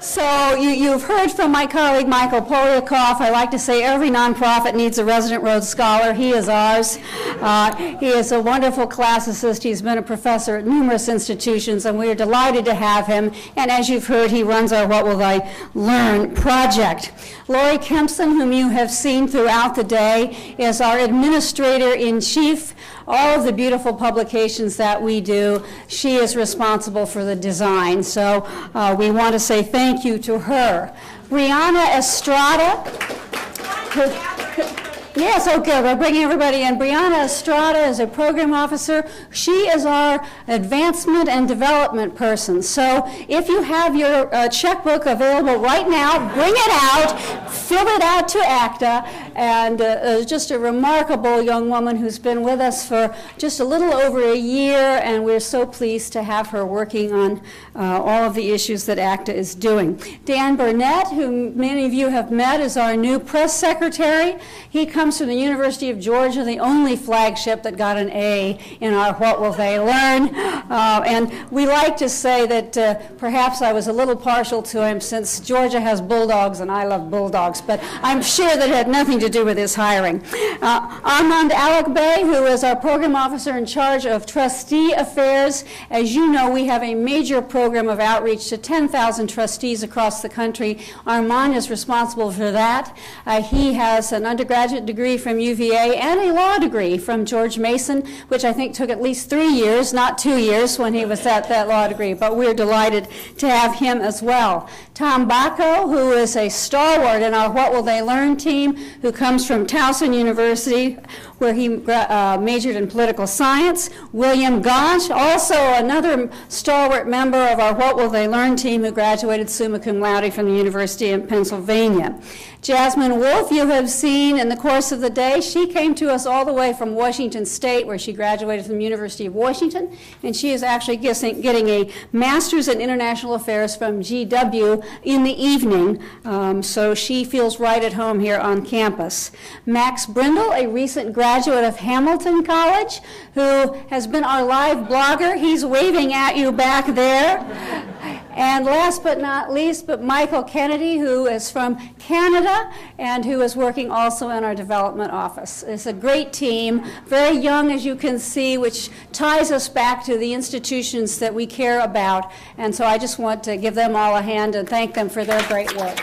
So you've heard from my colleague Michael Polyakov. I like to say every nonprofit needs a resident Rhodes Scholar. He is ours. He is a wonderful classicist. He's been a professor at numerous institutions, and we are delighted to have him. And as you've heard, he runs our What Will They Learn project. Lori Kempson, whom you have seen throughout the day, is our administrator-in-chief. All of the beautiful publications that we do, she is responsible for the design. So we want to say thank you to her. Brianna Estrada. Yes, okay, we're bringing everybody in. Brianna Estrada is a program officer. She is our advancement and development person. So if you have your checkbook available right now, bring it out, fill it out to ACTA, and just a remarkable young woman who's been with us for just a little over a year, and we're so pleased to have her working on all of the issues that ACTA is doing. Dan Burnett, who many of you have met, is our new press secretary. He comes from the University of Georgia, the only flagship that got an A in our What Will They Learn. And we like to say that perhaps I was a little partial to him since Georgia has bulldogs and I love bulldogs, but I'm sure that it had nothing to do with his hiring. Armand Alakbey, who is our program officer in charge of trustee affairs. As you know, we have a major program of outreach to 10,000 trustees across the country. Armand is responsible for that. He has an undergraduate degree from UVA and a law degree from George Mason, which I think took at least 3 years, not 2 years when he was at that law degree, but we're delighted to have him as well. Tom Bacco, who is a stalwart in our What Will They Learn team, who comes from Towson University, where he majored in political science. William Gauch, also another stalwart member of our What Will They Learn team, who graduated summa cum laude from the University of Pennsylvania. Jasmine Wolf, you have seen in the course of the day. She came to us all the way from Washington State, where she graduated from the University of Washington, and she is actually getting a master's in international affairs from GW in the evening, so she feels right at home here on campus. Max Brindle, a recent graduate of Hamilton College, who has been our live blogger. He's waving at you back there. And last but not least, but Michael Kennedy, who is from Canada and who is working also in our development office. It's a great team, very young as you can see, which ties us back to the institutions that we care about. And so I just want to give them all a hand and thank them for their great work.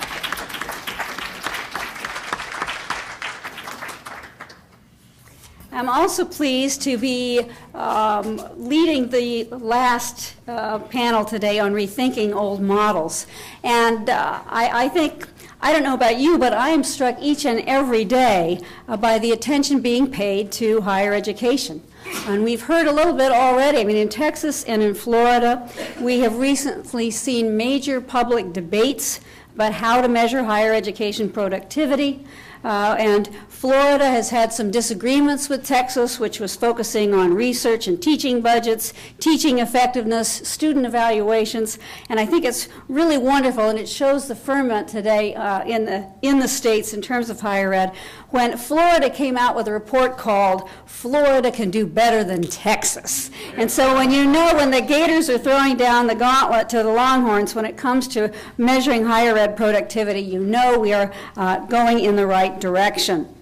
I'm also pleased to be leading the last panel today on rethinking old models. And I think, I don't know about you, but I am struck each and every day by the attention being paid to higher education. And we've heard a little bit already. I mean, in Texas and in Florida, we have recently seen major public debates about how to measure higher education productivity. And Florida has had some disagreements with Texas, which was focusing on research and teaching budgets, teaching effectiveness, student evaluations, and I think it's really wonderful, and it shows the ferment today in the states in terms of higher ed, when Florida came out with a report called Florida Can Do Better Than Texas. And so when you know when the Gators are throwing down the gauntlet to the Longhorns when it comes to measuring higher ed productivity, you know we are going in the right direction.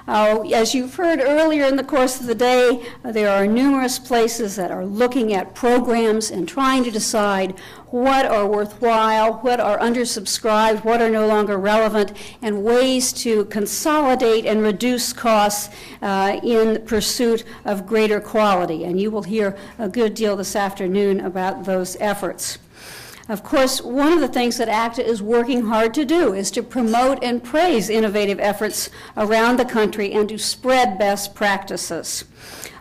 As you've heard earlier in the course of the day, there are numerous places that are looking at programs and trying to decide what are worthwhile, what are undersubscribed, what are no longer relevant, and ways to consolidate and reduce costs in pursuit of greater quality. And you will hear a good deal this afternoon about those efforts. Of course, one of the things that ACTA is working hard to do is to promote and praise innovative efforts around the country and to spread best practices.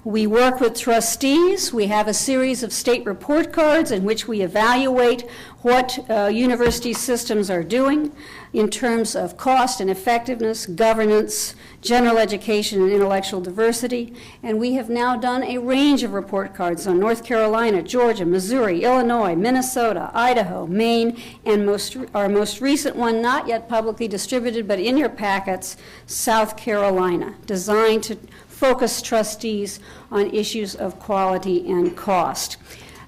We work with trustees. We have a series of state report cards in which we evaluate what university systems are doing in terms of cost and effectiveness, governance, general education, and intellectual diversity. And we have now done a range of report cards on North Carolina, Georgia, Missouri, Illinois, Minnesota, Idaho, Maine, and our most recent one, not yet publicly distributed, but in your packets, South Carolina, designed to focus trustees on issues of quality and cost.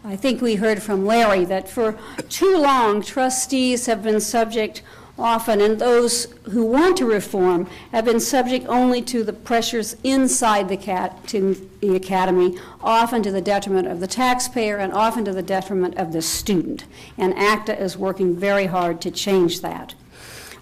I think we heard from Larry that for too long, trustees have been subject often, and those who want to reform have been subject only to the pressures inside the academy, often to the detriment of the taxpayer and often to the detriment of the student. And ACTA is working very hard to change that.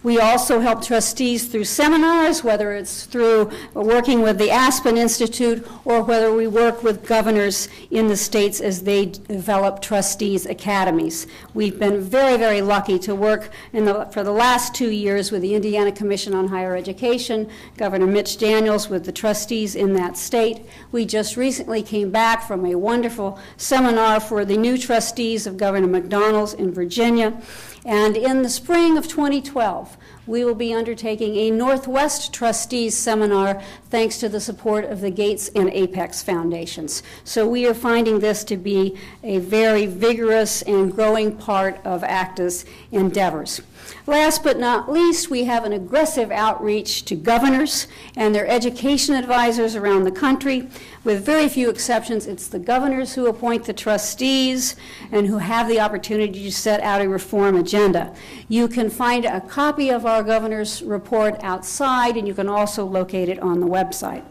We also help trustees through seminars, whether it's through working with the Aspen Institute or whether we work with governors in the states as they develop trustees academies. We've been very, very lucky to work for the last 2 years with the Indiana Commission on Higher Education, Governor Mitch Daniels with the trustees in that state. We just recently came back from a wonderful seminar for the new trustees of Governor McDonald's in Virginia. And in the spring of 2012, we will be undertaking a Northwest Trustees Seminar thanks to the support of the Gates and Apex Foundations. So we are finding this to be a very vigorous and growing part of ACTA's endeavors. Last but not least, we have an aggressive outreach to governors and their education advisors around the country. With very few exceptions, it's the governors who appoint the trustees and who have the opportunity to set out a reform agenda. You can find a copy of our governor's report outside, and you can also locate it on the website.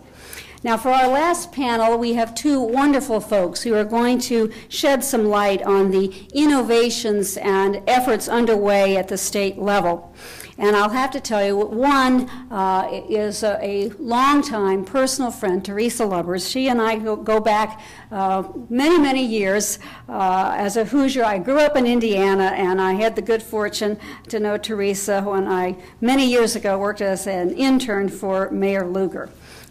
Now, for our last panel, we have two wonderful folks who are going to shed some light on the innovations and efforts underway at the state level. And I'll have to tell you, one is a longtime personal friend, Teresa Lubbers. She and I go back many, many years. As a Hoosier, I grew up in Indiana, and I had the good fortune to know Teresa when I, many years ago, worked as an intern for Mayor Lugar.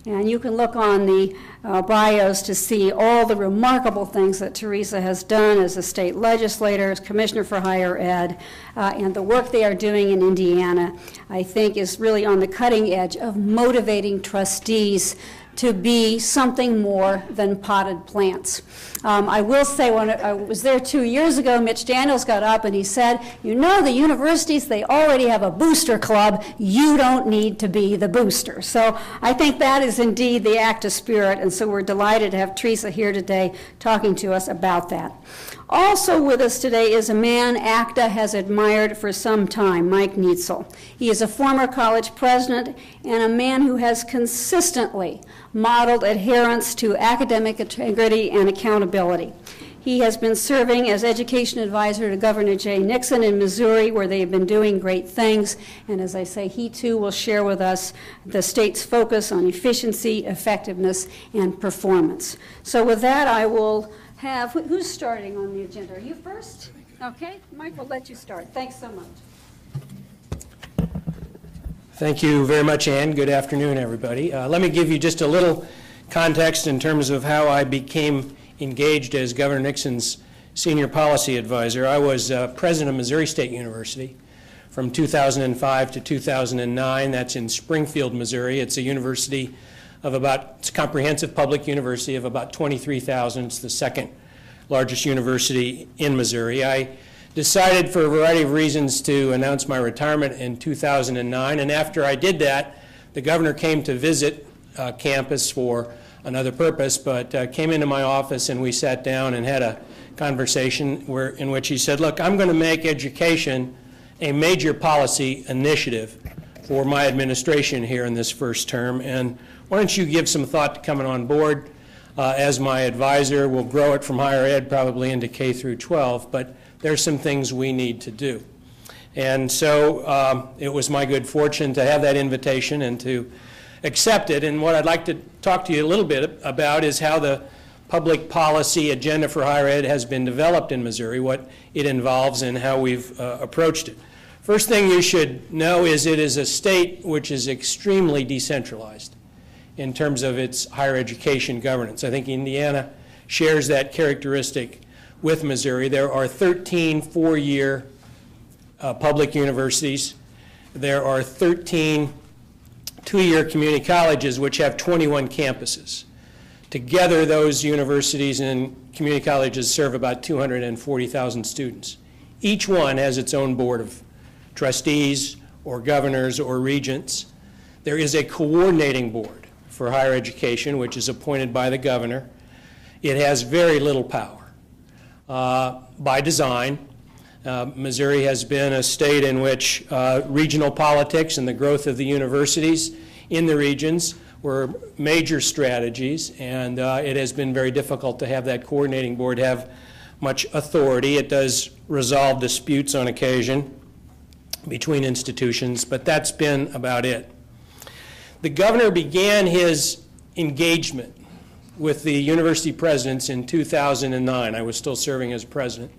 And you can look on the bios to see all the remarkable things that Teresa has done as a state legislator, as Commissioner for Higher Ed, and the work they are doing in Indiana, I think, is really on the cutting edge of motivating trustees to be something more than potted plants. I will say, when I was there 2 years ago, Mitch Daniels got up and he said, you know, the universities, they already have a booster club. You don't need to be the booster. So I think that is indeed the ACTA spirit, and so we're delighted to have Teresa here today talking to us about that. Also with us today is a man ACTA has admired for some time, Mike Nietzel. He is a former college president and a man who has consistently modeled adherence to academic integrity and accountability. He has been serving as education advisor to Governor Jay Nixon in Missouri, where they have been doing great things. And as I say, he too will share with us the state's focus on efficiency, effectiveness, and performance. So with that, I will have, who's starting on the agenda? Are you first? Okay, Mike, we'll let you start. Thanks so much. Thank you very much, Ann. Good afternoon, everybody. Let me give you just a little context in terms of how I became engaged as Governor Nixon's senior policy advisor. I was president of Missouri State University from 2005 to 2009. That's in Springfield, Missouri. It's a university of it's a comprehensive public university of about 23,000. It's the second largest university in Missouri. I decided for a variety of reasons to announce my retirement in 2009, and after I did that, the governor came to visit campus for another purpose, but came into my office and we sat down and had a conversation in which he said, look, I'm going to make education a major policy initiative for my administration here in this first term, and why don't you give some thought to coming on board as my advisor. We'll grow it from higher ed probably into K through 12, but there's some things we need to do. And so it was my good fortune to have that invitation and to accept it. And what I'd like to talk to you a little bit about is how the public policy agenda for higher ed has been developed in Missouri, what it involves, and how we've approached it. First thing you should know is it is a state which is extremely decentralized in terms of its higher education governance. I think Indiana shares that characteristic with Missouri. There are 13 four-year public universities. There are 13 two-year community colleges which have 21 campuses. Together, those universities and community colleges serve about 240,000 students. Each one has its own board of trustees or governors or regents. There is a coordinating board for higher education, which is appointed by the governor. It has very little power. by design. Missouri has been a state in which regional politics and the growth of the universities in the regions were major strategies, and it has been very difficult to have that coordinating board have much authority. It does resolve disputes on occasion between institutions, but that's been about it. The governor began his engagement with the university presidents in 2009. I was still serving as president.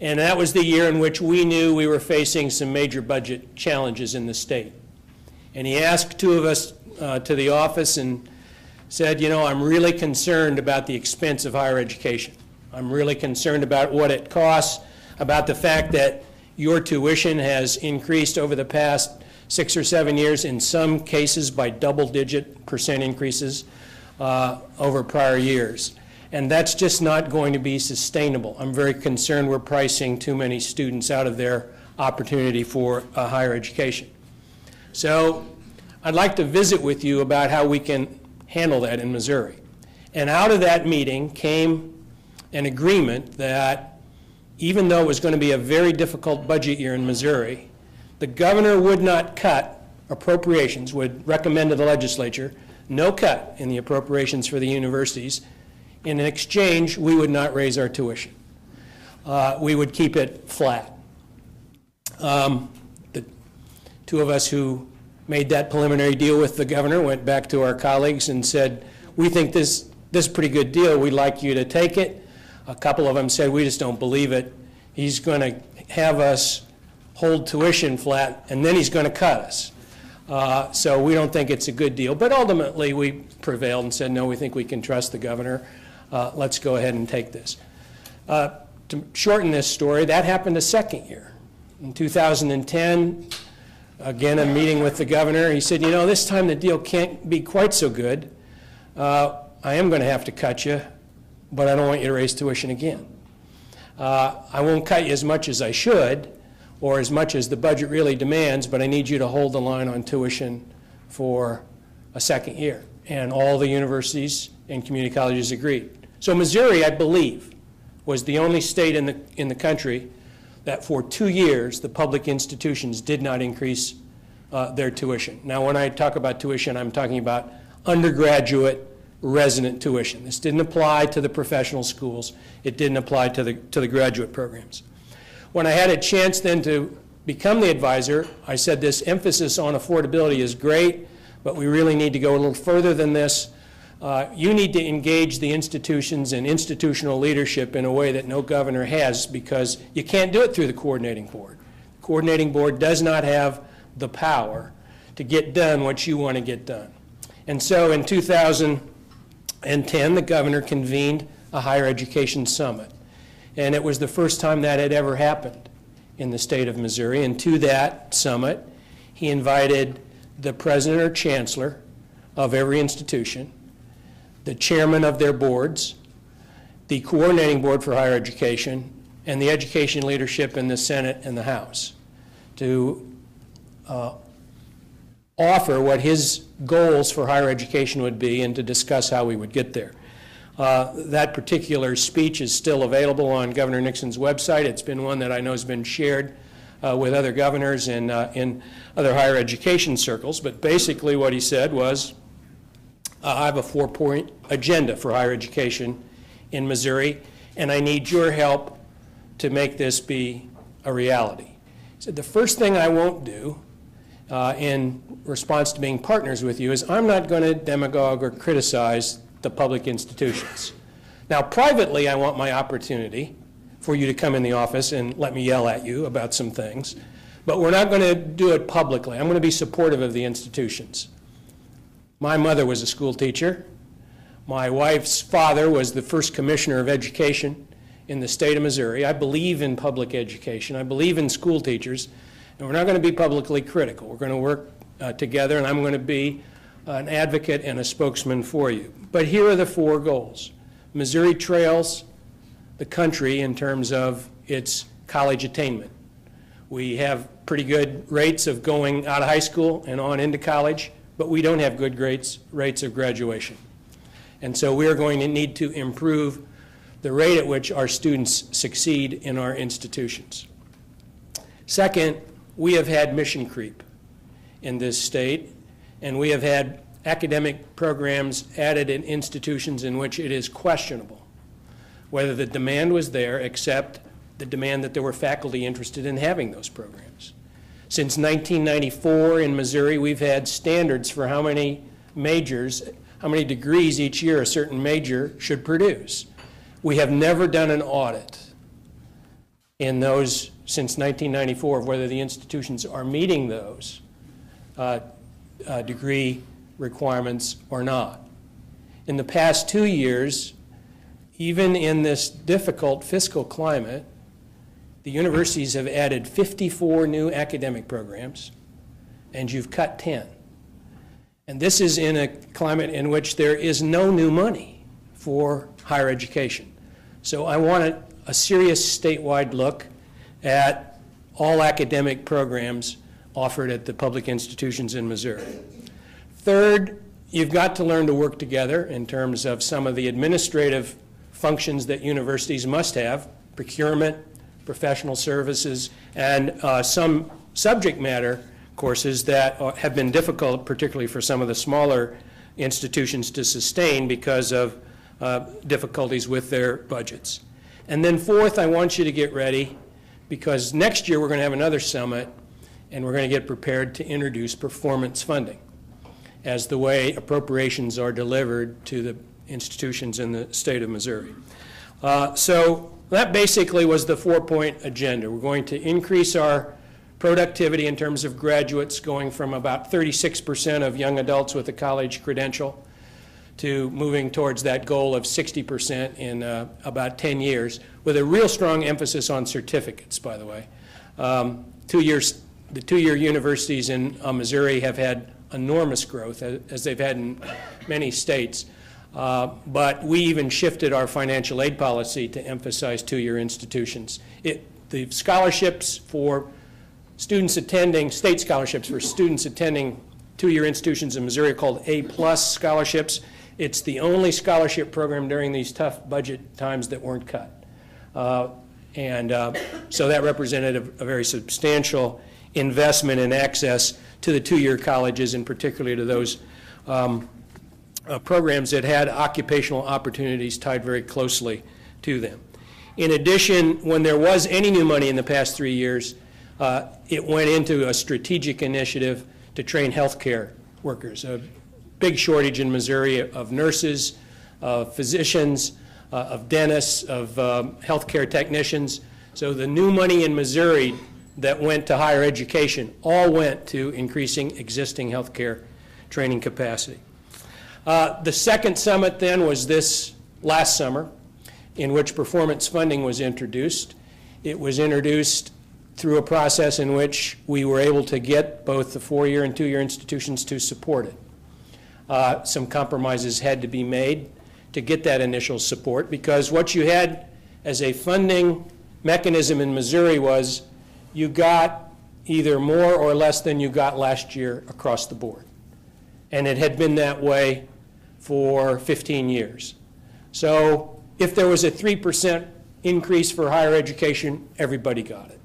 And that was the year in which we knew we were facing some major budget challenges in the state. And he asked two of us to the office and said, you know, I'm really concerned about the expense of higher education. I'm really concerned about what it costs, about the fact that your tuition has increased over the past 6 or 7 years, in some cases by double-digit % increases over prior years. And that's just not going to be sustainable. I'm very concerned we're pricing too many students out of their opportunity for a higher education. So I'd like to visit with you about how we can handle that in Missouri. And out of that meeting came an agreement that even though it was going to be a very difficult budget year in Missouri, the governor would not cut appropriations, would recommend to the legislature no cut in the appropriations for the universities. In exchange, we would not raise our tuition. We would keep it flat. The two of us who made that preliminary deal with the governor went back to our colleagues and said, we think this is a pretty good deal. We'd like you to take it. A couple of them said, we just don't believe it. He's going to have us hold tuition flat, and then he's going to cut us. So we don't think it's a good deal. But ultimately, we prevailed and said, no, we think we can trust the governor. Let's go ahead and take this. To shorten this story, that happened a second year. In 2010, again, a meeting with the governor, he said, you know, this time the deal can't be quite so good. I am going to have to cut you, but I don't want you to raise tuition again. I won't cut you as much as I should, or as much as the budget really demands, but I need you to hold the line on tuition for a second year. And all the universities and community colleges agreed. So Missouri, I believe, was the only state in the country that for 2 years the public institutions did not increase their tuition. Now when I talk about tuition, I'm talking about undergraduate resident tuition. This didn't apply to the professional schools. It didn't apply to the graduate programs. When I had a chance then to become the advisor, I said this emphasis on affordability is great, but we really need to go a little further than this. You need to engage the institutions and institutional leadership in a way that no governor has, because you can't do it through the coordinating board. The coordinating board does not have the power to get done what you want to get done. And so in 2010, the governor convened a higher education summit. And it was the first time that had ever happened in the state of Missouri. And to that summit, he invited the president or chancellor of every institution, the chairman of their boards, the coordinating board for higher education, and the education leadership in the Senate and the House to offer what his goals for higher education would be and to discuss how we would get there. That particular speech is still available on Governor Nixon's website. It's been one that I know has been shared with other governors and in other higher education circles. But basically what he said was, I have a 4-point agenda for higher education in Missouri, and I need your help to make this be a reality. He said, the first thing I won't do in response to being partners with you is I'm not going to demagogue or criticize the public institutions. Now, privately, I want my opportunity for you to come in the office and let me yell at you about some things, but we're not going to do it publicly. I'm going to be supportive of the institutions. My mother was a school teacher. My wife's father was the first commissioner of education in the state of Missouri. I believe in public education. I believe in school teachers, and we're not going to be publicly critical. We're going to work together, and I'm going to be an advocate and a spokesman for you. But here are the 4 goals. Missouri trails the country in terms of its college attainment. We have pretty good rates of going out of high school and on into college, but we don't have good rates of graduation. And so we are going to need to improve the rate at which our students succeed in our institutions. Second, we have had mission creep in this state, and we have had academic programs added in institutions in which it is questionable whether the demand was there, except the demand that there were faculty interested in having those programs. Since 1994 in Missouri, we've had standards for how many majors, how many degrees each year a certain major should produce. We have never done an audit in those since 1994 of whether the institutions are meeting those degree requirements or not. In the past 2 years, even in this difficult fiscal climate, the universities have added 54 new academic programs, and you've cut 10. And this is in a climate in which there is no new money for higher education. So I want a serious statewide look at all academic programs offered at the public institutions in Missouri. Third, you've got to learn to work together in terms of some of the administrative functions that universities must have, procurement, professional services, and some subject matter courses that have been difficult, particularly for some of the smaller institutions to sustain because of difficulties with their budgets. And then fourth, I want you to get ready, because next year we're going to have another summit, and we're going to get prepared to introduce performance funding as the way appropriations are delivered to the institutions in the state of Missouri. So that basically was the 4-point agenda. We're going to increase our productivity in terms of graduates, going from about 36% of young adults with a college credential to moving towards that goal of 60% in about 10 years, with a real strong emphasis on certificates, by the way. The two-year universities in Missouri have had enormous growth, as they've had in many states. But we even shifted our financial aid policy to emphasize two-year institutions. The scholarships for students attending, state scholarships for students attending two-year institutions in Missouri are called A+ scholarships. It's the only scholarship program during these tough budget times that weren't cut. So that represented a very substantial investment in access to the two-year colleges, and particularly to those programs that had occupational opportunities tied very closely to them. In addition, when there was any new money in the past 3 years, it went into a strategic initiative to train healthcare workers. A big shortage in Missouri of nurses, of physicians, of dentists, of healthcare technicians. So the new money in Missouri that went to higher education all went to increasing existing healthcare training capacity. The second summit then was this last summer, in which performance funding was introduced. It was introduced through a process in which we were able to get both the 4-year and 2-year institutions to support it. Some compromises had to be made to get that initial support, because what you had as a funding mechanism in Missouri was you got either more or less than you got last year across the board. And it had been that way for 15 years. So if there was a 3% increase for higher education, everybody got it.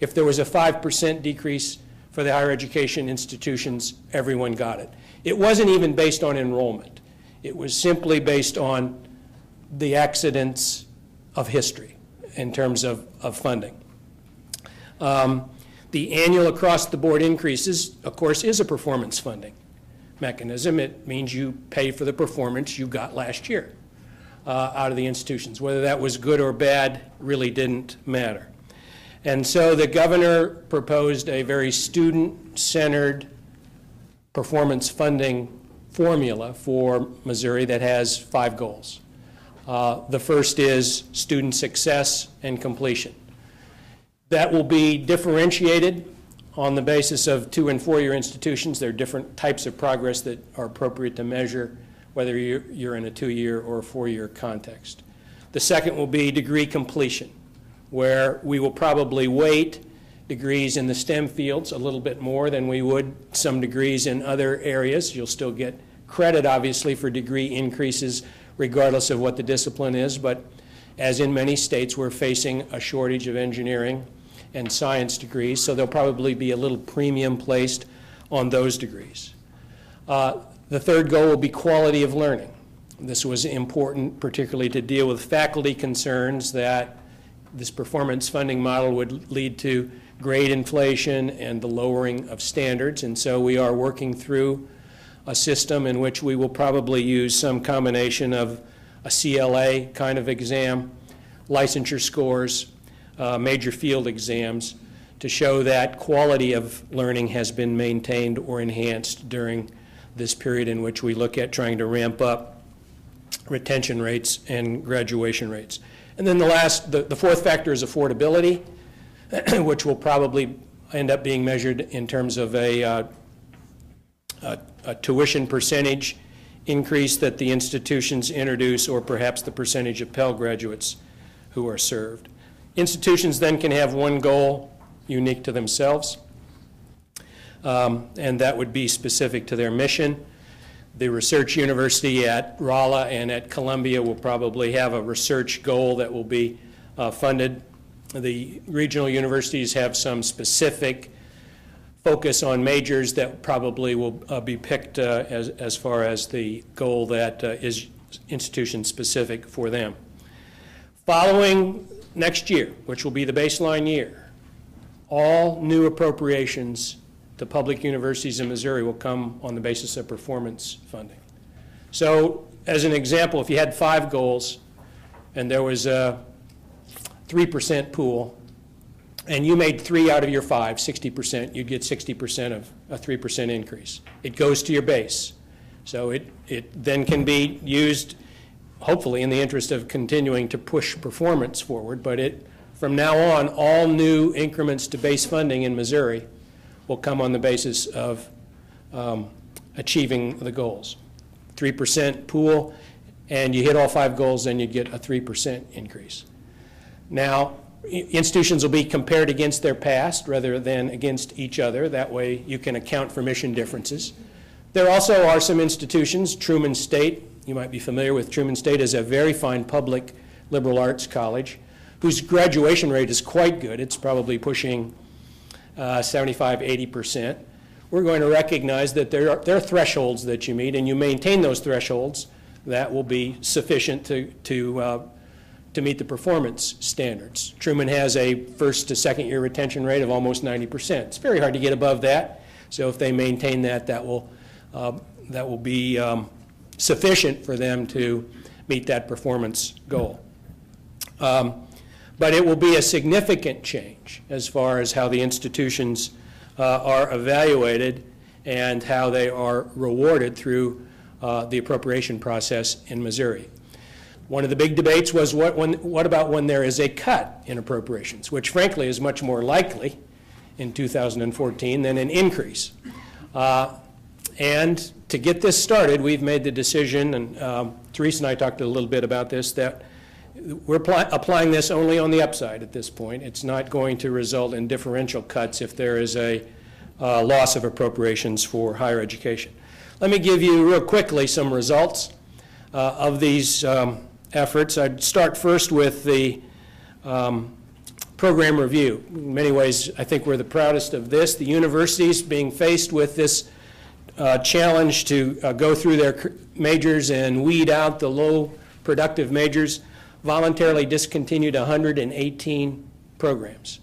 If there was a 5% decrease for the higher education institutions, everyone got it. It wasn't even based on enrollment. It was simply based on the accidents of history in terms of funding. The annual across-the-board increases, of course, is a performance funding mechanism. It means you pay for the performance you got last year out of the institutions. Whether that was good or bad really didn't matter. And so the governor proposed a very student-centered performance funding formula for Missouri that has 5 goals. The first is student success and completion. That will be differentiated on the basis of 2- and 4-year institutions. There are different types of progress that are appropriate to measure, whether you're in a 2-year or a 4-year context. The second will be degree completion, where we will probably weight degrees in the STEM fields a little bit more than we would some degrees in other areas. You'll still get credit, obviously, for degree increases regardless of what the discipline is, but as in many states, we're facing a shortage of engineering and science degrees, so there'll probably be a little premium placed on those degrees. The third goal will be quality of learning. This was important, particularly to deal with faculty concerns that this performance funding model would lead to grade inflation and the lowering of standards, and so we are working through a system in which we will probably use some combination of a CLA kind of exam, licensure scores, major field exams, to show that quality of learning has been maintained or enhanced during this period in which we look at trying to ramp up retention rates and graduation rates. And then the fourth factor is affordability, which will probably end up being measured in terms of a tuition percentage increase that the institutions introduce, or perhaps the percentage of Pell graduates who are served. Institutions then can have one goal unique to themselves, and that would be specific to their mission. The research university at Rolla and at Columbia will probably have a research goal that will be funded. The regional universities have some specific focus on majors that probably will be picked as far as the goal that is institution specific for them. Following next year, which will be the baseline year, all new appropriations to public universities in Missouri will come on the basis of performance funding. So as an example, if you had 5 goals and there was a 3% pool, and you made 3 out of your 5, 60%, you'd get 60% of a 3% increase. It goes to your base. So it then can be used, hopefully, in the interest of continuing to push performance forward, but from now on, all new increments to base funding in Missouri will come on the basis of achieving the goals. 3% pool, and you hit all 5 goals, then you get a 3% increase. Now, institutions will be compared against their past rather than against each other. That way you can account for mission differences. There also are some institutions, Truman State, you might be familiar with Truman State, is a very fine public liberal arts college whose graduation rate is quite good. It's probably pushing 75, 80%. We're going to recognize that there are thresholds that you meet, and you maintain those thresholds that will be sufficient to meet the performance standards. Truman has a first to second year retention rate of almost 90%. It's very hard to get above that, so if they maintain that, that will be sufficient for them to meet that performance goal. But it will be a significant change as far as how the institutions are evaluated and how they are rewarded through the appropriation process in Missouri. One of the big debates was what about when there is a cut in appropriations, which frankly is much more likely in 2014 than an increase. And to get this started, we've made the decision, and Teresa and I talked a little bit about this, that we're applying this only on the upside at this point. It's not going to result in differential cuts if there is a loss of appropriations for higher education. Let me give you real quickly some results of these efforts. I'd start first with the program review. In many ways, I think we're the proudest of this. The universities being faced with this challenge to go through their majors and weed out the low productive majors voluntarily discontinued 118 programs.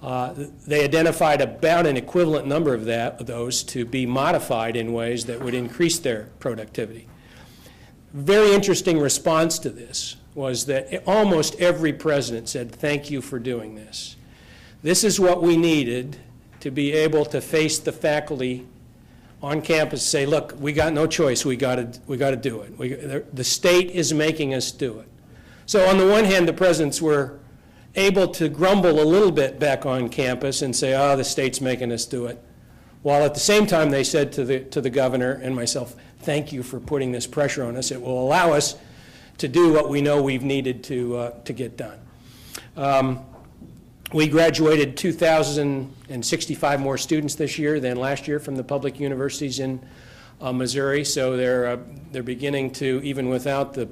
They identified about an equivalent number of those to be modified in ways that would increase their productivity. Very interesting response to this was that almost every president said, "Thank you for doing this. This is what we needed to be able to face the faculty on campus and say, look, we got no choice, we got to do it. The state is making us do it." So on the one hand, the presidents were able to grumble a little bit back on campus and say, oh, the state's making us do it, while at the same time they said to the governor and myself, thank you for putting this pressure on us. It will allow us to do what we know we've needed to get done. We graduated 2,065 more students this year than last year from the public universities in Missouri, so they're beginning to, even without the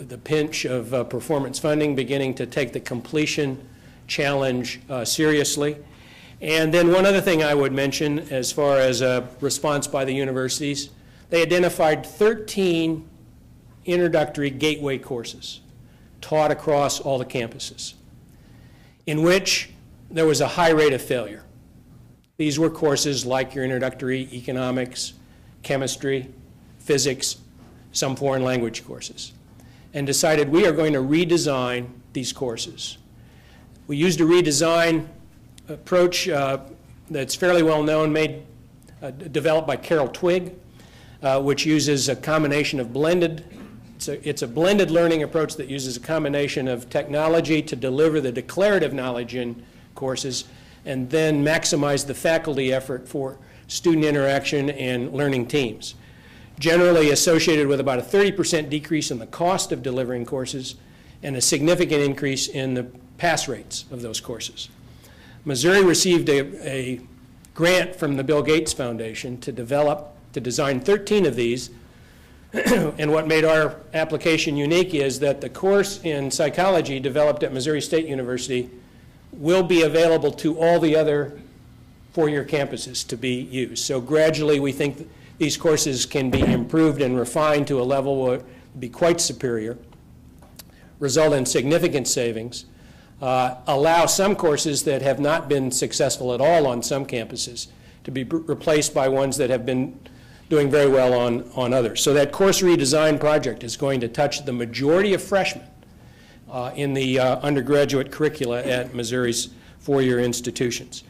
the pinch of performance funding, beginning to take the completion challenge seriously. And then one other thing I would mention as far as a response by the universities, they identified 13 introductory gateway courses taught across all the campuses, in which there was a high rate of failure. These were courses like your introductory economics, chemistry, physics, some foreign language courses, and decided we are going to redesign these courses. We used a redesign approach that's fairly well known, developed by Carol Twigg, which uses a combination of blended, it's a blended learning approach that uses a combination of technology to deliver the declarative knowledge in courses and then maximize the faculty effort for student interaction and learning teams. Generally associated with about a 30% decrease in the cost of delivering courses and a significant increase in the pass rates of those courses. Missouri received a grant from the Bill Gates Foundation to design 13 of these. And what made our application unique is that the course in psychology developed at Missouri State University will be available to all the other four-year campuses to be used. So gradually we think these courses can be improved and refined to a level where it will be quite superior, result in significant savings, allow some courses that have not been successful at all on some campuses to be replaced by ones that have been doing very well on others. So that course redesign project is going to touch the majority of freshmen in the undergraduate curricula at Missouri's four-year institutions.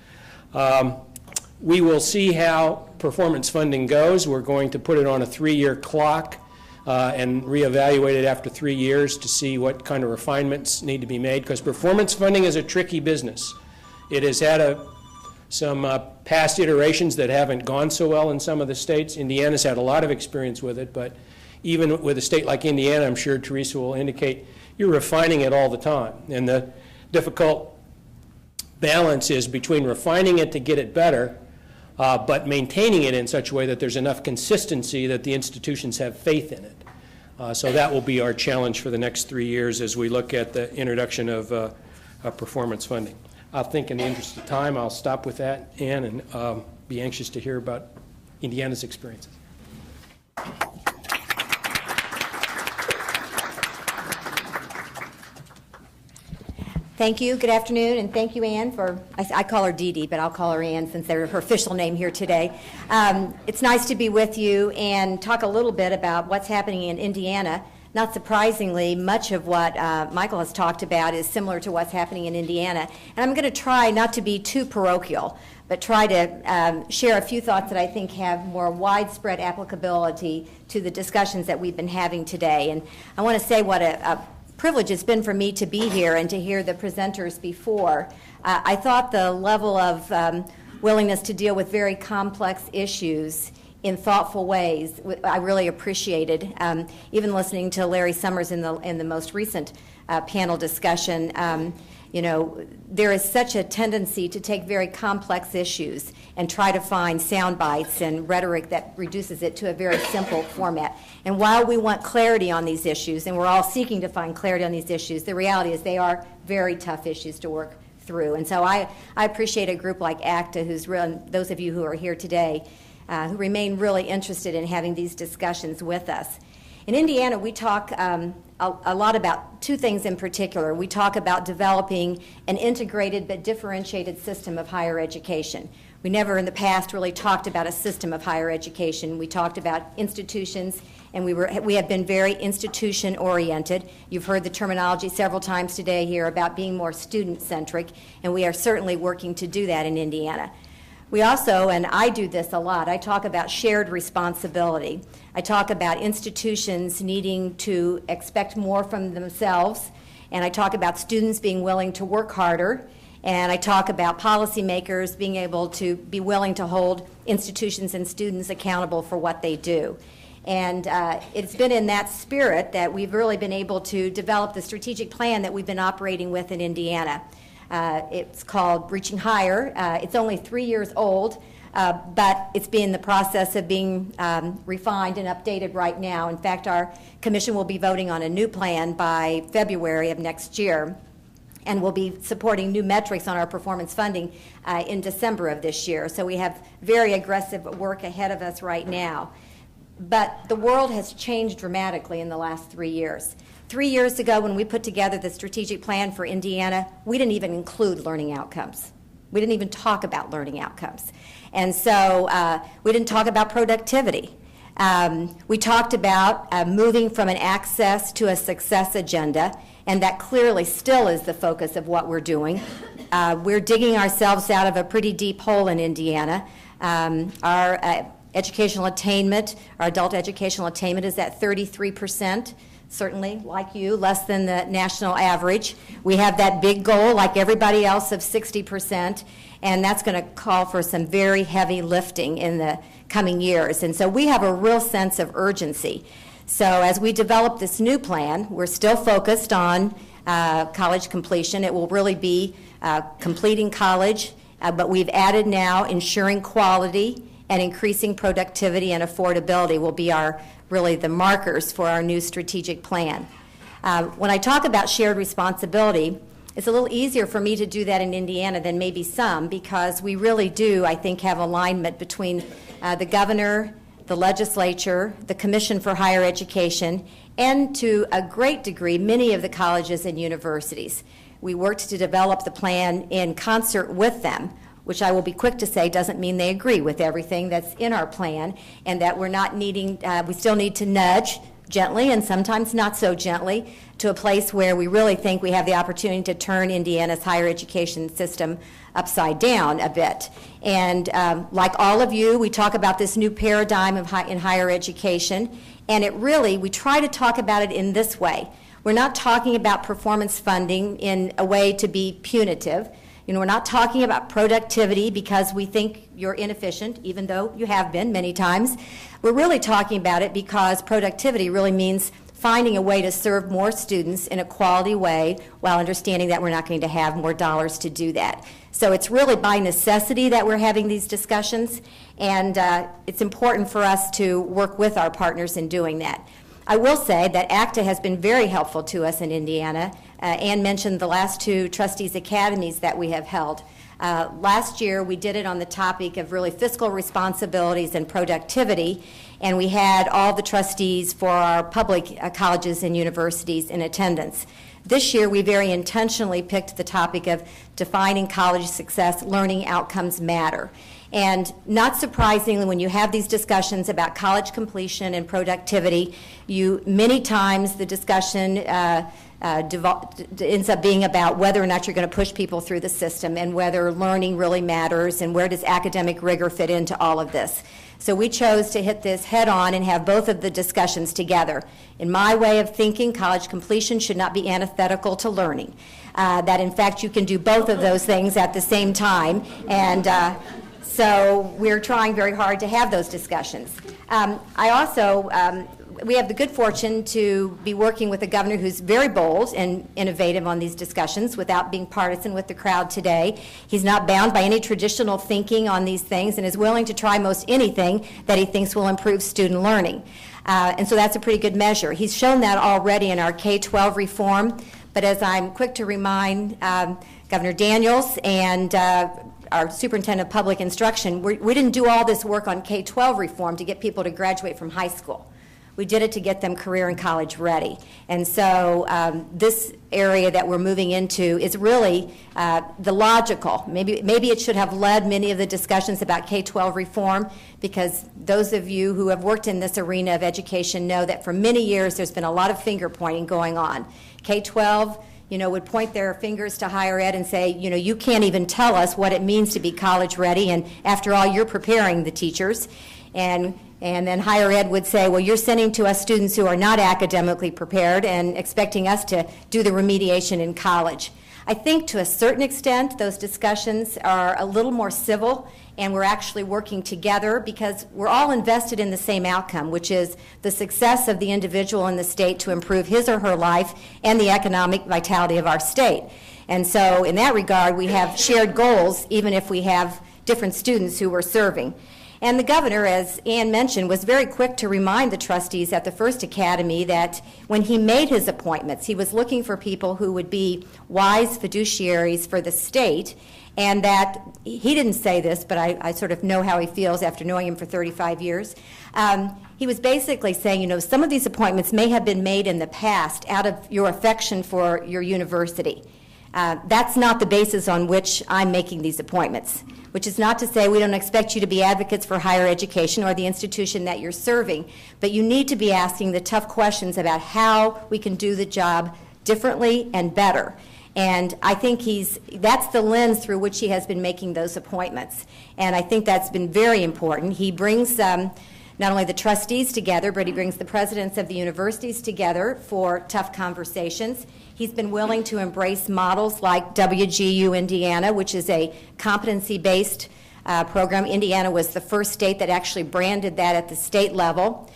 We will see how performance funding goes. We're going to put it on a 3-year clock and reevaluate it after 3 years to see what kind of refinements need to be made, because performance funding is a tricky business. It has had some past iterations that haven't gone so well in some of the states. Indiana's had a lot of experience with it, but even with a state like Indiana, I'm sure Teresa will indicate, you're refining it all the time. And the difficult balance is between refining it to get it better, but maintaining it in such a way that there's enough consistency that the institutions have faith in it. So that will be our challenge for the next 3 years as we look at the introduction of performance funding. I think in the interest of time, I'll stop with that, Ann, and be anxious to hear about Indiana's experiences. Thank you. Good afternoon, and thank you, Ann, for, I call her Dee Dee, but I'll call her Ann since they're her official name here today. It's nice to be with you and talk a little bit about what's happening in Indiana. Not surprisingly, much of what Michael has talked about is similar to what's happening in Indiana. And I'm going to try not to be too parochial, but try to share a few thoughts that I think have more widespread applicability to the discussions that we've been having today. And I want to say what a privilege it's been for me to be here and to hear the presenters before. I thought the level of willingness to deal with very complex issues in thoughtful ways, I really appreciated. Even listening to Larry Summers in the most recent panel discussion, you know, there is such a tendency to take very complex issues and try to find sound bites and rhetoric that reduces it to a very simple format. And while we want clarity on these issues, and we're all seeking to find clarity on these issues, the reality is they are very tough issues to work through. And so I appreciate a group like ACTA, who's really, those of you who are here today, who remain really interested in having these discussions with us. In Indiana, we talk a lot about two things in particular. We talk about developing an integrated but differentiated system of higher education. We never in the past really talked about a system of higher education. We talked about institutions, and we have been very institution-oriented. You've heard the terminology several times today here about being more student-centric, and we are certainly working to do that in Indiana. We also, and I do this a lot, I talk about shared responsibility. I talk about institutions needing to expect more from themselves, and I talk about students being willing to work harder, and I talk about policymakers being able to be willing to hold institutions and students accountable for what they do. And it's been in that spirit that we've really been able to develop the strategic plan that we've been operating with in Indiana. It's called Reaching Higher. It's only 3 years old, but it's in the process of being refined and updated right now. In fact, our commission will be voting on a new plan by February of next year, and we'll be supporting new metrics on our performance funding in December of this year. So we have very aggressive work ahead of us right now. But the world has changed dramatically in the last 3 years. 3 years ago, when we put together the strategic plan for Indiana, we didn't even include learning outcomes. We didn't even talk about learning outcomes. And so we didn't talk about productivity. We talked about moving from an access to a success agenda, and that clearly still is the focus of what we're doing. We're digging ourselves out of a pretty deep hole in Indiana. Our educational attainment, our adult educational attainment is at 33%. Certainly, like you, less than the national average. We have that big goal, like everybody else, of 60%, and that's going to call for some very heavy lifting in the coming years. And so we have a real sense of urgency. So as we develop this new plan, we're still focused on college completion. It will really be completing college, but we've added now ensuring quality and increasing productivity and affordability will be really the markers for our new strategic plan. When I talk about shared responsibility, it's a little easier for me to do that in Indiana than maybe some, because we really do, I think, have alignment between the governor, the legislature, the Commission for Higher Education, and to a great degree, many of the colleges and universities. We worked to develop the plan in concert with them, which I will be quick to say doesn't mean they agree with everything that's in our plan, and that we're not needing, we still need to nudge gently and sometimes not so gently to a place where we really think we have the opportunity to turn Indiana's higher education system upside down a bit. And like all of you, we talk about this new paradigm of in higher education, and it really, we try to talk about it in this way. We're not talking about performance funding in a way to be punitive. You know, we're not talking about productivity because we think you're inefficient, even though you have been many times. We're really talking about it because productivity really means finding a way to serve more students in a quality way while understanding that we're not going to have more dollars to do that. So it's really by necessity that we're having these discussions, and it's important for us to work with our partners in doing that. I will say that ACTA has been very helpful to us in Indiana. Ann mentioned the last 2 Trustees Academies that we have held. Last year, we did it on the topic of really fiscal responsibilities and productivity, and we had all the trustees for our public colleges and universities in attendance. This year, we very intentionally picked the topic of defining college success, learning outcomes matter. And not surprisingly, when you have these discussions about college completion and productivity, many times the discussion ends up being about whether or not you're going to push people through the system and whether learning really matters and where does academic rigor fit into all of this. So we chose to hit this head on and have both of the discussions together. In my way of thinking, college completion should not be antithetical to learning. That in fact you can do both of those things at the same time, and so we're trying very hard to have those discussions. We have the good fortune to be working with a governor who's very bold and innovative on these discussions without being partisan with the crowd today. He's not bound by any traditional thinking on these things and is willing to try most anything that he thinks will improve student learning. And so that's a pretty good measure. He's shown that already in our K-12 reform, but as I'm quick to remind Governor Daniels and our Superintendent of Public Instruction, we didn't do all this work on K-12 reform to get people to graduate from high school. We did it to get them career and college ready. And so this area that we're moving into is really the logical. Maybe it should have led many of the discussions about K-12 reform, because those of you who have worked in this arena of education know that for many years there's been a lot of finger pointing going on. K-12 would point their fingers to higher ed and say, you can't even tell us what it means to be college ready, and after all, you're preparing the teachers. And then higher ed would say, well, you're sending to us students who are not academically prepared and expecting us to do the remediation in college. I think to a certain extent those discussions are a little more civil, and we're actually working together because we're all invested in the same outcome, which is the success of the individual in the state to improve his or her life and the economic vitality of our state. And so in that regard, we have shared goals, even if we have different students who we're serving. And the governor, as Ann mentioned, was very quick to remind the trustees at the first academy that when he made his appointments, he was looking for people who would be wise fiduciaries for the state, and that he didn't say this, but I sort of know how he feels after knowing him for 35 years. He was basically saying, you know, some of these appointments may have been made in the past out of your affection for your university. That's not the basis on which I'm making these appointments, which is not to say we don't expect you to be advocates for higher education or the institution that you're serving, but you need to be asking the tough questions about how we can do the job differently and better. And I think that's the lens through which he has been making those appointments. And I think that's been very important. He brings not only the trustees together, but he brings the presidents of the universities together for tough conversations. He's been willing to embrace models like WGU Indiana, which is a competency-based program. Indiana was the first state that actually branded that at the state level.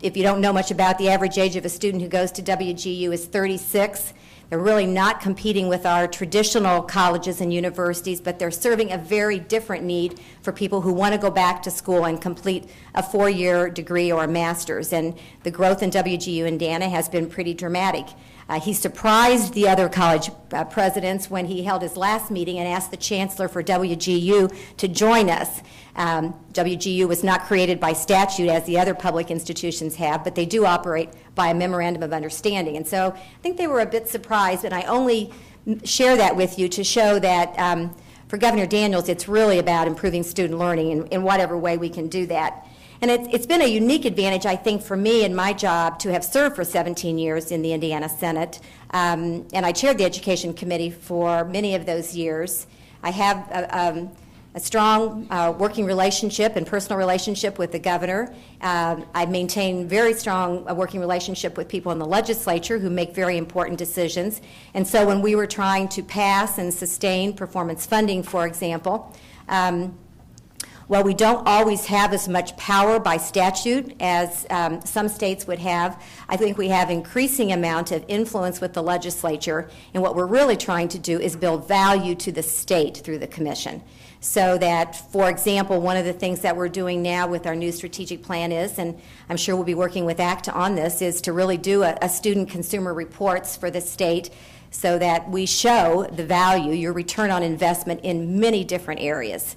If you don't know much about the average age of a student who goes to WGU is 36. They're really not competing with our traditional colleges and universities, but they're serving a very different need for people who want to go back to school and complete a 4-year degree or a master's. And the growth in WGU Indiana has been pretty dramatic. He surprised the other college presidents when he held his last meeting and asked the chancellor for WGU to join us. WGU was not created by statute as the other public institutions have, but they do operate by a memorandum of understanding. And so I think they were a bit surprised, and I only share that with you to show that for Governor Daniels, it's really about improving student learning in whatever way we can do that. And it's been a unique advantage, I think, for me in my job to have served for 17 years in the Indiana Senate. And I chaired the Education Committee for many of those years. I have a strong working relationship and personal relationship with the governor. I maintain very strong working relationship with people in the legislature who make very important decisions. And so when we were trying to pass and sustain performance funding, for example, while we don't always have as much power by statute as some states would have, I think we have increasing amount of influence with the legislature, and what we're really trying to do is build value to the state through the commission. So that, for example, one of the things that we're doing now with our new strategic plan is, and I'm sure we'll be working with ACTA on this, is to really do a student consumer reports for the state so that we show the value, your return on investment in many different areas.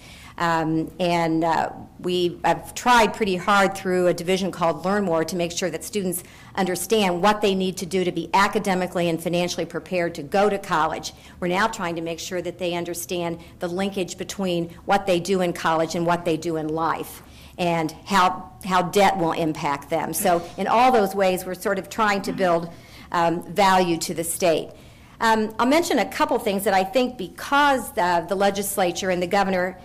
We have tried pretty hard through a division called Learn More to make sure that students understand what they need to do to be academically and financially prepared to go to college. We're now trying to make sure that they understand the linkage between what they do in college and what they do in life, and how debt will impact them. So in all those ways, we're sort of trying to build value to the state. I'll mention a couple things that I think, because the legislature and the governor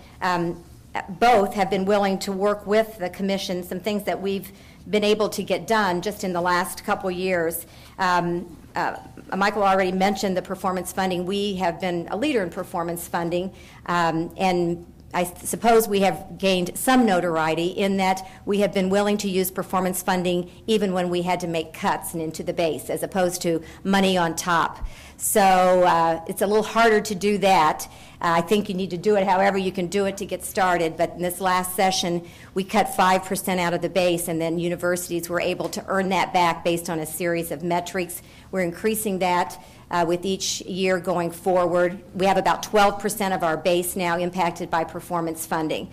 both have been willing to work with the commission, some things that we've been able to get done just in the last couple years. Michael already mentioned the performance funding. We have been a leader in performance funding, and I suppose we have gained some notoriety in that we have been willing to use performance funding even when we had to make cuts and into the base, as opposed to money on top. So it's a little harder to do that. I think you need to do it however you can do it to get started, but in this last session we cut 5% out of the base, and then universities were able to earn that back based on a series of metrics. We're increasing that with each year going forward. We have about 12% of our base now impacted by performance funding.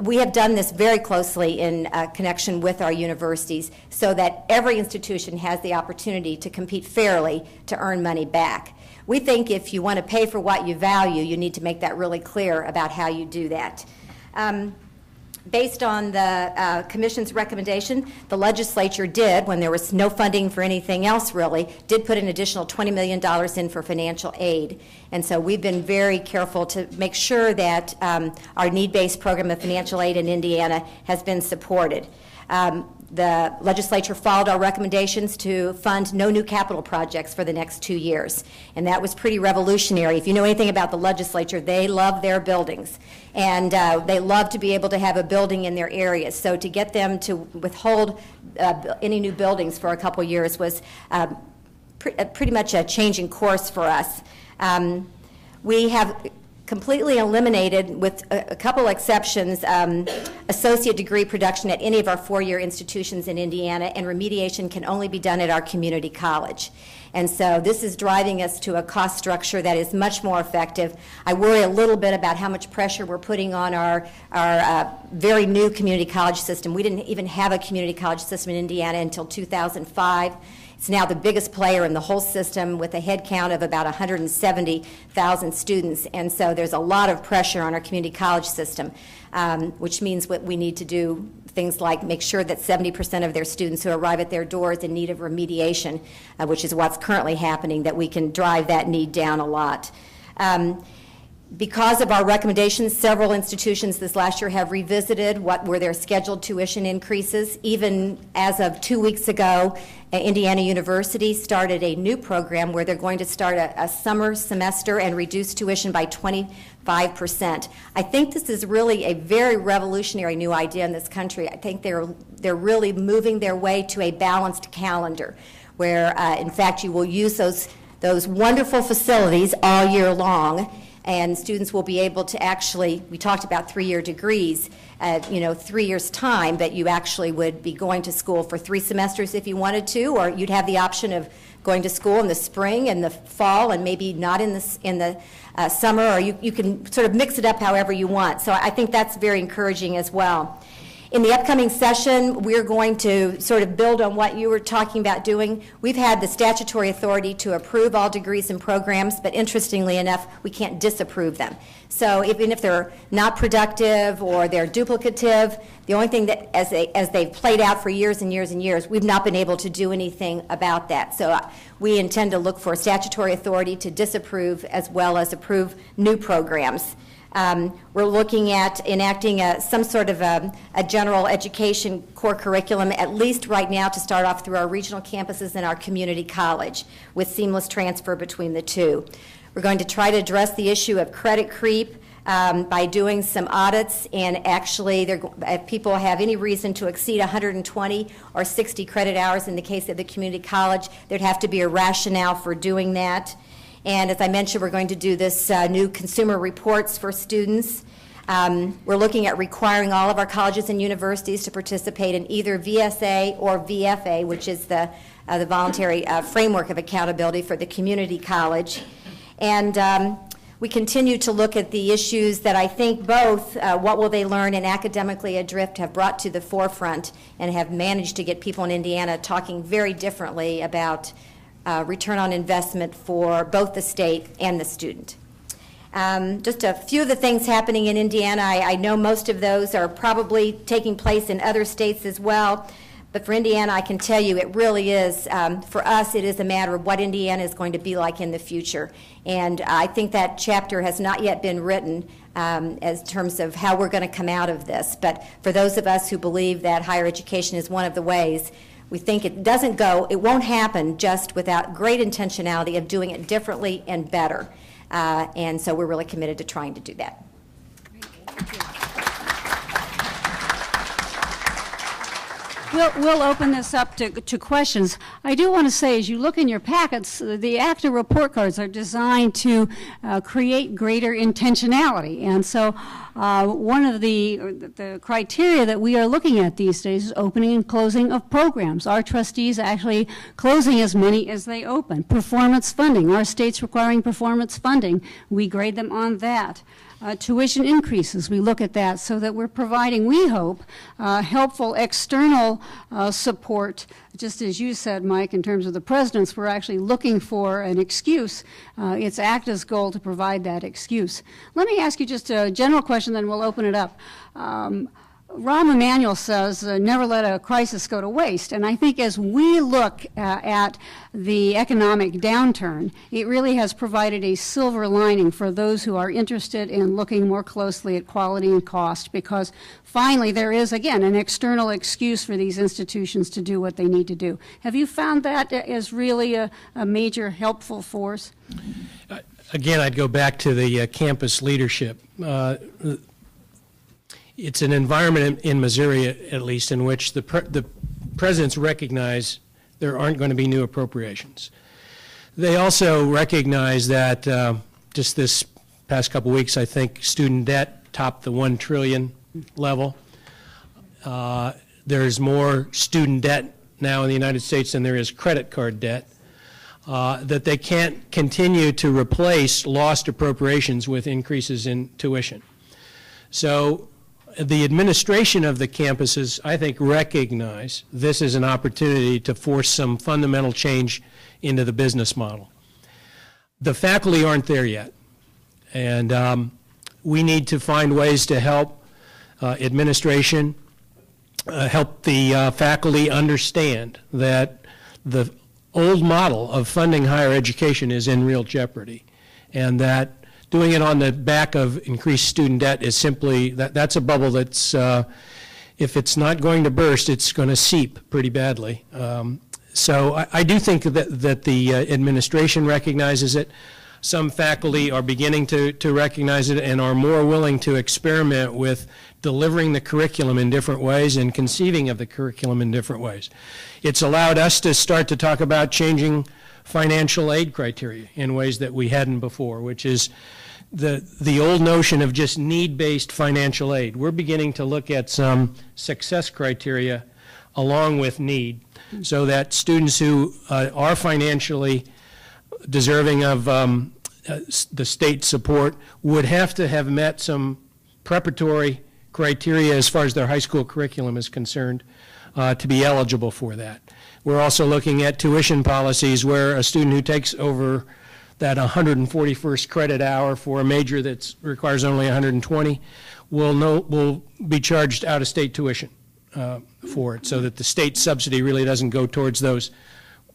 We have done this very closely in connection with our universities so that every institution has the opportunity to compete fairly to earn money back. We think if you want to pay for what you value, you need to make that really clear about how you do that. Based on the Commission's recommendation, the legislature did, when there was no funding for anything else really, did put an additional $20 million in for financial aid. And so we've been very careful to make sure that our need-based program of financial aid in Indiana has been supported. The legislature followed our recommendations to fund no new capital projects for the next 2 years. And that was pretty revolutionary. If you know anything about the legislature, they love their buildings. And they love to be able to have a building in their areas. So to get them to withhold any new buildings for a couple years was pretty much a change in course for us. We have completely eliminated, with a couple exceptions, associate degree production at any of our four-year institutions in Indiana, and remediation can only be done at our community college. And so this is driving us to a cost structure that is much more effective. I worry a little bit about how much pressure we're putting on our very new community college system. We didn't even have a community college system in Indiana until 2005. It's now the biggest player in the whole system with a head count of about 170,000 students. And so there's a lot of pressure on our community college system, which means what we need to do things like make sure that 70% of their students who arrive at their doors in need of remediation, which is what's currently happening, that we can drive that need down a lot. Because of our recommendations, several institutions this last year have revisited what were their scheduled tuition increases. Even as of 2 weeks ago, Indiana University started a new program where they're going to start a summer semester and reduce tuition by 25%. I think this is really a very revolutionary new idea in this country. I think they're really moving their way to a balanced calendar where, in fact, you will use those wonderful facilities all year long, and students will be able to actually, we talked about 3-year degrees, 3 years' time, but you actually would be going to school for 3 semesters if you wanted to, or you'd have the option of going to school in the spring and the fall and maybe not in the summer, or you can sort of mix it up however you want. So I think that's very encouraging as well. In the upcoming session, we're going to sort of build on what you were talking about doing. We've had the statutory authority to approve all degrees and programs, but interestingly enough, we can't disapprove them. So even if they're not productive or they're duplicative, the only thing that, as they've played out for years and years and years, we've not been able to do anything about that. So we intend to look for statutory authority to disapprove as well as approve new programs. We're looking at enacting some sort of a general education core curriculum, at least right now, to start off through our regional campuses and our community college, with seamless transfer between the two. We're going to try to address the issue of credit creep by doing some audits, and actually, if people have any reason to exceed 120 or 60 credit hours in the case of the community college, there'd have to be a rationale for doing that. And as I mentioned, we're going to do this new consumer reports for students. We're looking at requiring all of our colleges and universities to participate in either VSA or VFA, which is the voluntary framework of accountability for the community college. And we continue to look at the issues that I think both What Will They Learn and Academically Adrift have brought to the forefront and have managed to get people in Indiana talking very differently about return on investment for both the state and the student. Just a few of the things happening in Indiana. I know most of those are probably taking place in other states as well, but for Indiana, I can tell you it really is, for us, it is a matter of what Indiana is going to be like in the future. And I think that chapter has not yet been written as terms of how we're going to come out of this. But for those of us who believe that higher education is one of the ways, we think it won't happen just without great intentionality of doing it differently and better. And so we're really committed to trying to do that. We'll open this up to questions. I do want to say, as you look in your packets, the ACTA report cards are designed to create greater intentionality. And so one of the criteria that we are looking at these days is opening and closing of programs. Our trustees actually closing as many as they open. Performance funding. Our state's requiring performance funding. We grade them on that. Tuition increases, we look at that so that we're providing, we hope, helpful external support. Just as you said, Mike, in terms of the presidents, we're actually looking for an excuse. It's ACTA's goal to provide that excuse. Let me ask you just a general question, then we'll open it up. Rahm Emanuel says, never let a crisis go to waste. And I think as we look at the economic downturn, it really has provided a silver lining for those who are interested in looking more closely at quality and cost, because finally there is, again, an external excuse for these institutions to do what they need to do. Have you found that as really a major helpful force? Again, I'd go back to the campus leadership. It's an environment in Missouri, at least, in which the presidents recognize there aren't going to be new appropriations. They also recognize that just this past couple weeks, I think student debt topped the 1 trillion level. There's more student debt now in the United States than there is credit card debt. That they can't continue to replace lost appropriations with increases in tuition. So the administration of the campuses, I think, recognize this is an opportunity to force some fundamental change into the business model. The faculty aren't there yet, and we need to find ways to help administration, help the faculty understand that the old model of funding higher education is in real jeopardy, and that doing it on the back of increased student debt is simply, that's a bubble that's, if it's not going to burst, it's going to seep pretty badly. So I do think that the administration recognizes it. Some faculty are beginning to recognize it and are more willing to experiment with delivering the curriculum in different ways and conceiving of the curriculum in different ways. It's allowed us to start to talk about changing financial aid criteria in ways that we hadn't before, which is the old notion of just need-based financial aid. We're beginning to look at some success criteria along with need, so that students who are financially deserving of the state support would have to have met some preparatory criteria as far as their high school curriculum is concerned to be eligible for that. We're also looking at tuition policies where a student who takes over that 141st credit hour for a major that requires only 120 will be charged out-of-state tuition for it, so that the state subsidy really doesn't go towards those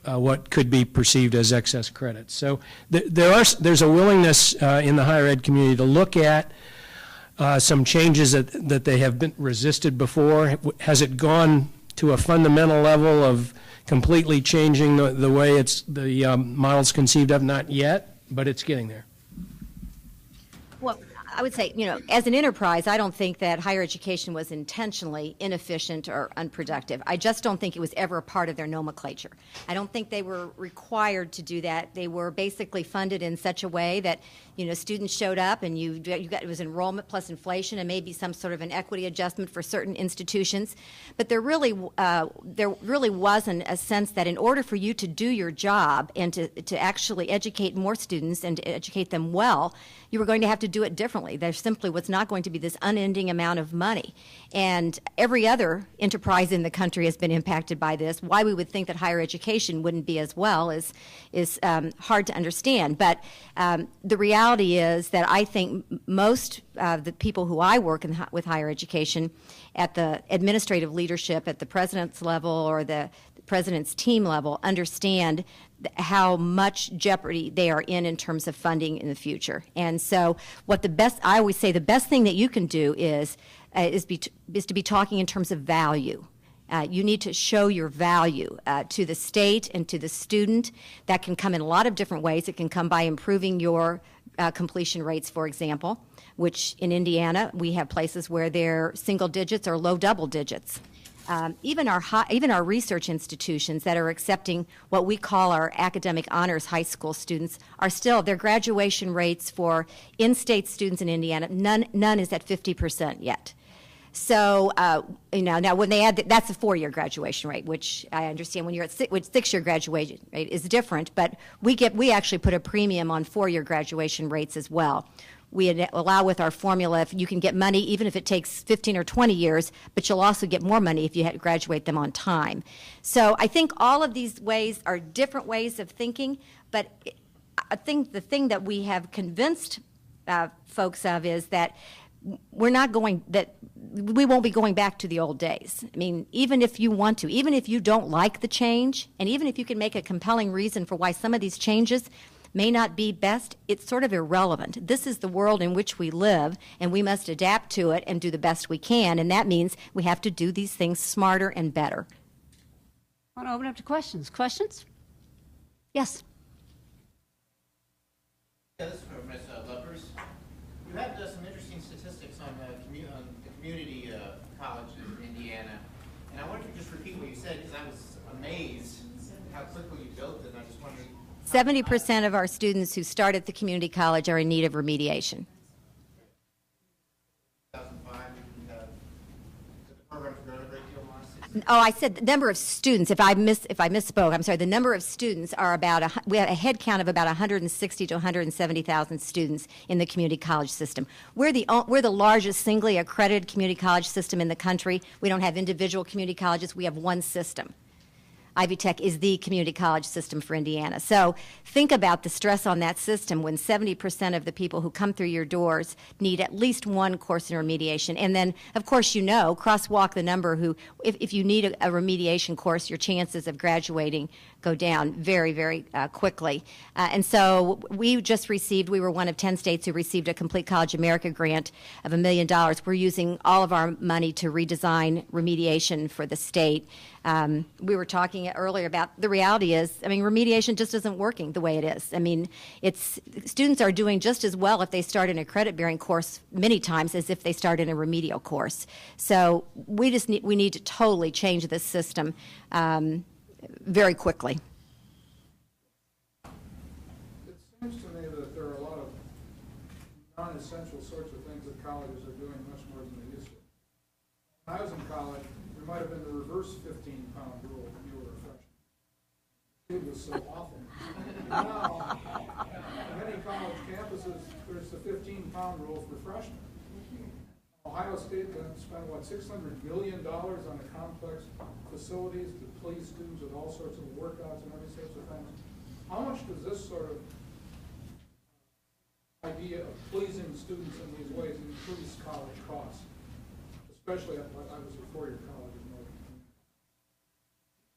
what could be perceived as excess credits. So there's a willingness in the higher ed community to look at some changes that they have been resisted before. Has it gone to a fundamental level of completely changing the way the model's conceived of? Not yet, but it's getting there. Well, I would say, as an enterprise, I don't think that higher education was intentionally inefficient or unproductive. I just don't think it was ever a part of their nomenclature. I don't think they were required to do that. They were basically funded in such a way that, students showed up and you got, it was enrollment plus inflation and maybe some sort of an equity adjustment for certain institutions. But there really wasn't a sense that in order for you to do your job and to actually educate more students and to educate them well, you were going to have to do it differently. There simply was not going to be this unending amount of money. And every other enterprise in the country has been impacted by this. Why we would think that higher education wouldn't be as well is hard to understand. But the reality is that I think most of the people who I work with higher education at the administrative leadership at the president's level or the president's team level understand how much jeopardy they are in terms of funding in the future. And so I always say the best thing that you can do is to be talking in terms of value. You need to show your value to the state and to the student. That can come in a lot of different ways. It can come by improving your completion rates, for example, which in Indiana we have places where they're single digits or low double digits. Even our research institutions that are accepting what we call our academic honors high school students are still, their graduation rates for in-state students in Indiana, none is at 50% yet. So, now when they add, that's a 4-year graduation rate, which I understand when you're at 6-year graduation rate is different, but we actually put a premium on 4-year graduation rates as well. We allow with our formula, if you can get money, even if it takes 15 or 20 years, but you'll also get more money if you graduate them on time. So I think all of these ways are different ways of thinking, but I think the thing that we have convinced folks of is that we won't be going back to the old days. I mean, even if you want to, even if you don't like the change, and even if you can make a compelling reason for why some of these changes may not be best, it's sort of irrelevant. This is the world in which we live, and we must adapt to it and do the best we can, and that means we have to do these things smarter and better. I want to open up to questions. Questions? Yes. Yeah, this is from Teresa Lubbers. You had some interesting statistics on the community colleges in Indiana, and I wanted to just repeat what you said because I was amazed how quickly you built it, and I just wanted 70% of our students who start at the community college are in need of remediation. 2005, the program's grown a great deal in the last 6 years. Oh, I said the number of students. If I misspoke, I'm sorry. The number of students are we have a head count of about 160 to 170,000 students in the community college system. We're the largest singly accredited community college system in the country. We don't have individual community colleges. We have one system. Ivy Tech is the community college system for Indiana. So think about the stress on that system when 70% of the people who come through your doors need at least one course in remediation. And then, of course, crosswalk the number who, if you need a remediation course, your chances of graduating go down very, very quickly. And so we were one of 10 states who received a Complete College America grant of $1 million. We're using all of our money to redesign remediation for the state. We were talking earlier about the reality is, remediation just isn't working the way it is. Students are doing just as well if they start in a credit-bearing course many times as if they start in a remedial course. So we need to totally change this system very quickly. It seems to me that there are a lot of non-essential sorts of things that colleges are doing much more than they used to. When I was in college, there might have been the reverse 15-pound rule when you were a freshman. It was so awful. Now, many college campuses, there's the 15-pound rule for freshmen. Ohio State spent, $600 million on a complex facilities to please students with all sorts of workouts and every sorts of things. How much does this sort of idea of pleasing students in these ways increase college costs? Especially at I was a four-year college in Northern Virginia.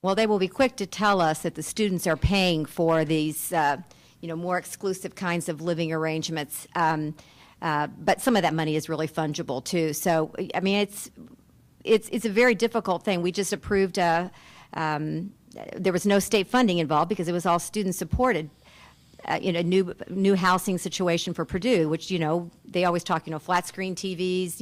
Well, they will be quick to tell us that the students are paying for these, more exclusive kinds of living arrangements. But some of that money is really fungible too. So, it's a very difficult thing. We just approved there was no state funding involved because it was all student supported. New housing situation for Purdue, which they always talk flat screen TVs,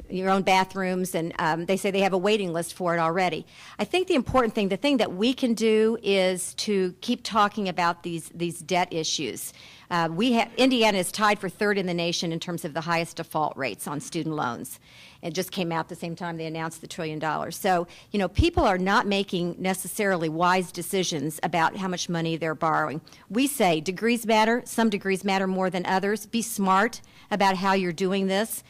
your own bathrooms, and they say they have a waiting list for it already. I think the thing that we can do is to keep talking about these debt issues. Indiana is tied for third in the nation in terms of the highest default rates on student loans. It just came out the same time they announced the $1 trillion. So, people are not making necessarily wise decisions about how much money they're borrowing. We say degrees matter. Some degrees matter more than others. Be smart about how you're doing this.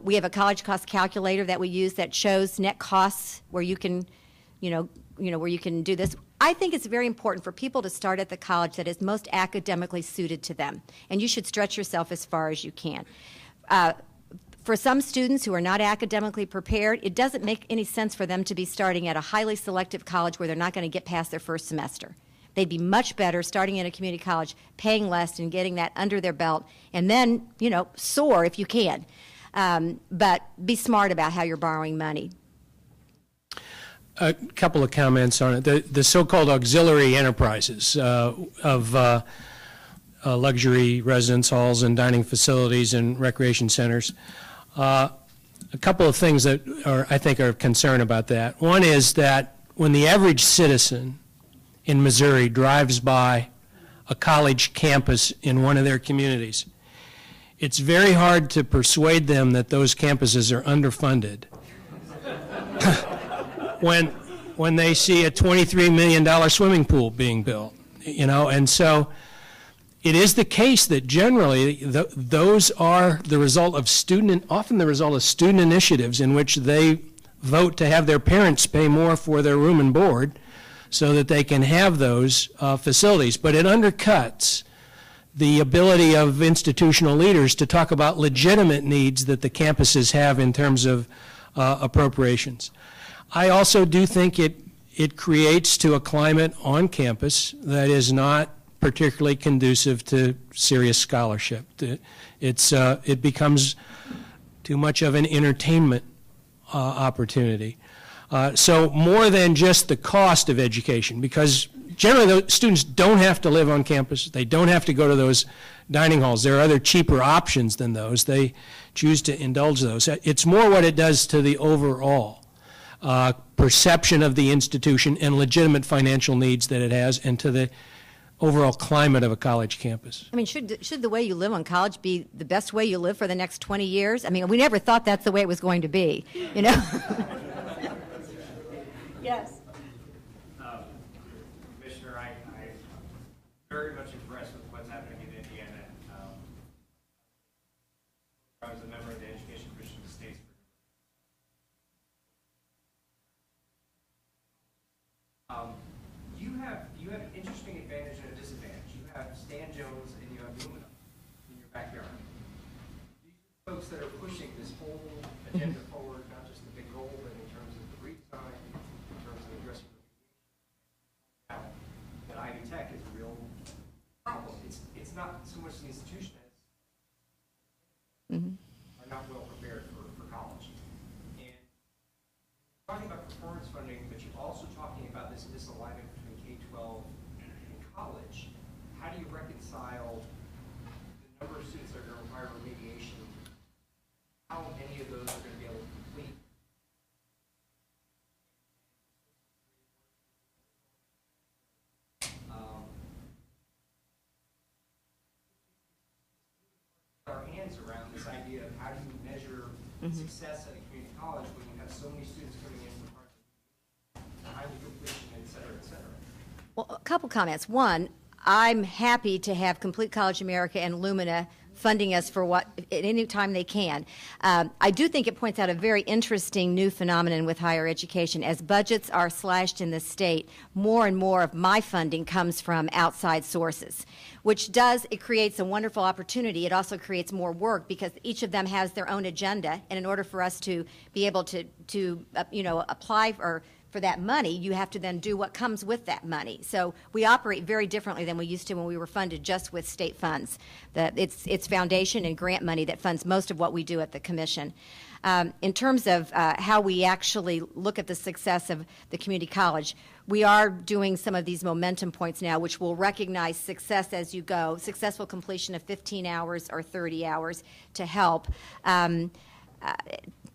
We have a college cost calculator that we use that shows net costs where you can, where you can do this. I think it's very important for people to start at the college that is most academically suited to them, and you should stretch yourself as far as you can. For some students who are not academically prepared, it doesn't make any sense for them to be starting at a highly selective college where they're not going to get past their first semester. They'd be much better starting in a community college, paying less and getting that under their belt, and then, soar if you can. But be smart about how you're borrowing money. A couple of comments on it. The so-called auxiliary enterprises of luxury residence halls and dining facilities and recreation centers. A couple of things that I think are of concern about that. One is that when the average citizen in Missouri drives by a college campus in one of their communities, it's very hard to persuade them that those campuses are underfunded when they see a $23 million swimming pool being built, and so it is the case that generally those are the result of often the result of student initiatives in which they vote to have their parents pay more for their room and board so that they can have those facilities. But it undercuts the ability of institutional leaders to talk about legitimate needs that the campuses have in terms of appropriations. I also do think it creates to a climate on campus that is not particularly conducive to serious scholarship. It becomes too much of an entertainment opportunity. So more than just the cost of education, because generally the students don't have to live on campus. They don't have to go to those dining halls. There are other cheaper options than those. They choose to indulge those. It's more what it does to the overall perception of the institution and legitimate financial needs that it has, and to the overall climate of a college campus. I mean, should the way you live on college be the best way you live for the next 20 years? I mean, we never thought that's the way it was going to be, you know? Yes. Commissioner, I'm very much impressed with what's happening in Indiana. I was a member of the Education Commission of the States. You have an interesting advantage and a disadvantage. You have Stan Jones and you have Alumni in your backyard. These are folks that are pushing this whole agenda forward, not just the big goal, but in terms of the redesign, in terms of addressing now that Ivy Tech is a real problem. It's not so much the institution as are not well prepared for college. And talking about performance funding, but you're also talking about this misalignment between K-12 and college. How do you reconcile the number of students that are going to require remediation? How many of those are going to be able to complete? Our hands around this idea of how do you measure success at a community college when you have so many students coming in with highly completion, et cetera, et cetera. Well, a couple comments. One, I'm happy to have Complete College America and Lumina funding us for what at any time they can. I do think it points out a very interesting new phenomenon with higher education. As budgets are slashed in the state, more and more of my funding comes from outside sources, which it creates a wonderful opportunity. It also creates more work because each of them has their own agenda, and in order for us to be able to apply for that money, you have to then do what comes with that money. So we operate very differently than we used to when we were funded just with state funds. It's foundation and grant money that funds most of what we do at the Commission. In terms of how we actually look at the success of the community college, we are doing some of these momentum points now, which will recognize success as you go, successful completion of 15 hours or 30 hours to help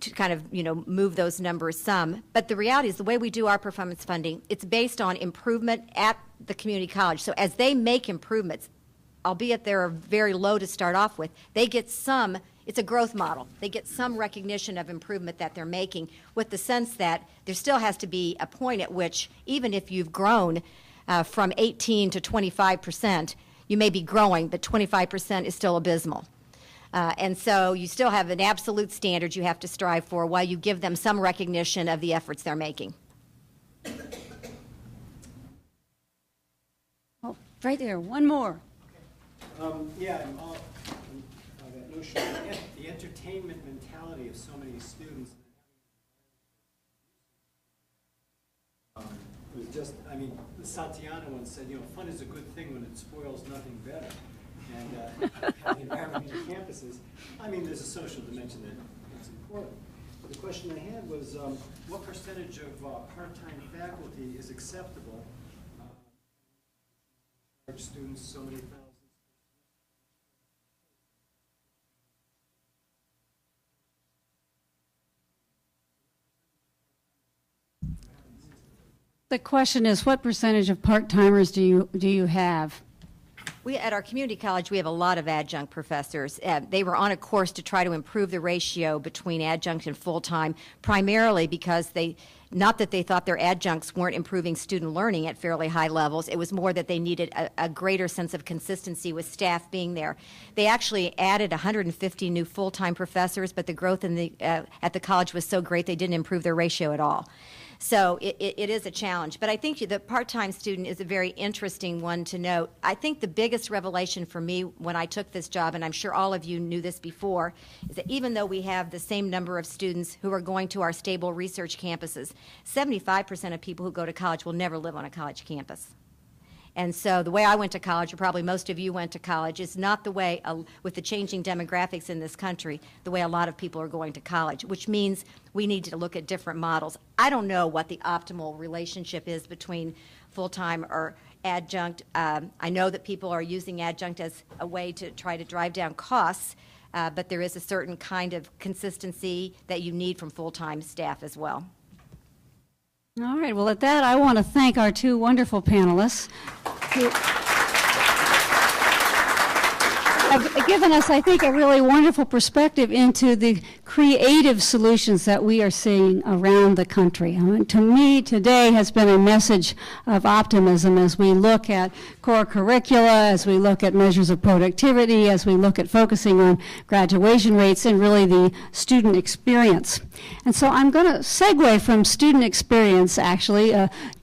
to kind of, move those numbers some. But the reality is the way we do our performance funding, it's based on improvement at the community college. So as they make improvements, albeit they're very low to start off with, they get some, it's a growth model. They get some recognition of improvement that they're making with the sense that there still has to be a point at which, even if you've grown from 18 to 25%, you may be growing, but 25% is still abysmal. And so you still have an absolute standard you have to strive for while you give them some recognition of the efforts they're making. Oh, right there, one more. That notion of the entertainment mentality of so many students. It was just, Satiana once said, fun is a good thing when it spoils nothing better. And the environment in campuses, there's a social dimension that's important. But the question I had was, what percentage of part-time faculty is acceptable? Students, so many thousands. The question is, what percentage of part-timers do you have? At our community college, we have a lot of adjunct professors. They were on a course to try to improve the ratio between adjunct and full-time, primarily because not that they thought their adjuncts weren't improving student learning at fairly high levels. It was more that they needed a greater sense of consistency with staff being there. They actually added 150 new full-time professors, but the growth at the college was so great they didn't improve their ratio at all. So it is a challenge. But I think the part-time student is a very interesting one to note. I think the biggest revelation for me when I took this job, and I'm sure all of you knew this before, is that even though we have the same number of students who are going to our stable research campuses, 75% of people who go to college will never live on a college campus. And so the way I went to college, or probably most of you went to college, is not the way, with the changing demographics in this country, the way a lot of people are going to college, which means we need to look at different models. I don't know what the optimal relationship is between full-time or adjunct. I know that people are using adjunct as a way to try to drive down costs, but there is a certain kind of consistency that you need from full-time staff as well. All right, well, at that, I want to thank our two wonderful panelists who have given us, I think, a really wonderful perspective into the creative solutions that we are seeing around the country. I mean, to me, today has been a message of optimism as we look at core curricula, as we look at measures of productivity, as we look at focusing on graduation rates and really the student experience. And so I'm going to segue from student experience, actually,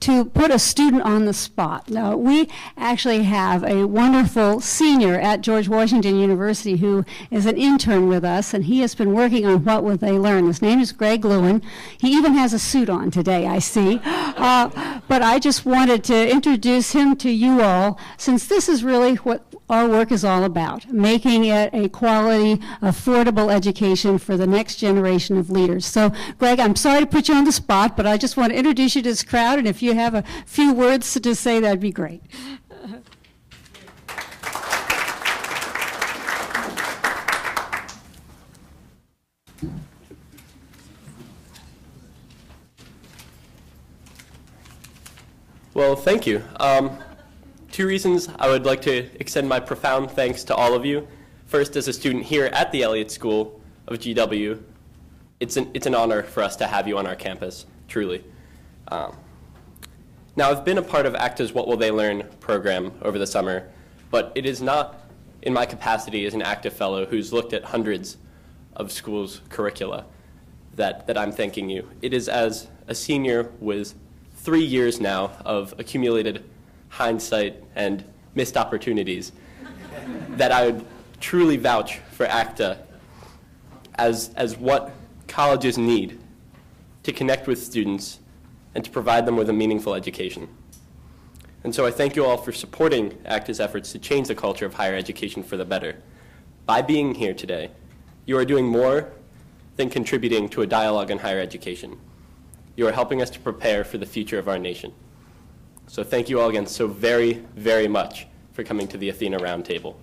to put a student on the spot. Now, we actually have a wonderful senior at George Washington University who is an intern with us, and he has been working on What Would They Learn. His name is Greg Lewin. He even has a suit on today, I see. But I just wanted to introduce him to you all, since this is really what our work is all about, making it a quality, affordable education for the next generation of leaders. So, Greg, I'm sorry to put you on the spot, but I just want to introduce you to this crowd, and if you have a few words to say, that'd be great. Well, thank you. Two reasons I would like to extend my profound thanks to all of you. First, as a student here at the Elliott School of GW, it's an honor for us to have you on our campus, truly. Now, I've been a part of ACTA's What Will They Learn program over the summer, but it is not in my capacity as an ACTA fellow who's looked at hundreds of schools' curricula that I'm thanking you. It is as a senior with 3 years now of accumulated hindsight and missed opportunities that I would truly vouch for ACTA as what colleges need to connect with students and to provide them with a meaningful education. And so I thank you all for supporting ACTA's efforts to change the culture of higher education for the better. By being here today, you are doing more than contributing to a dialogue on higher education. You are helping us to prepare for the future of our nation. So thank you all again so very, very much for coming to the ATHENA Roundtable.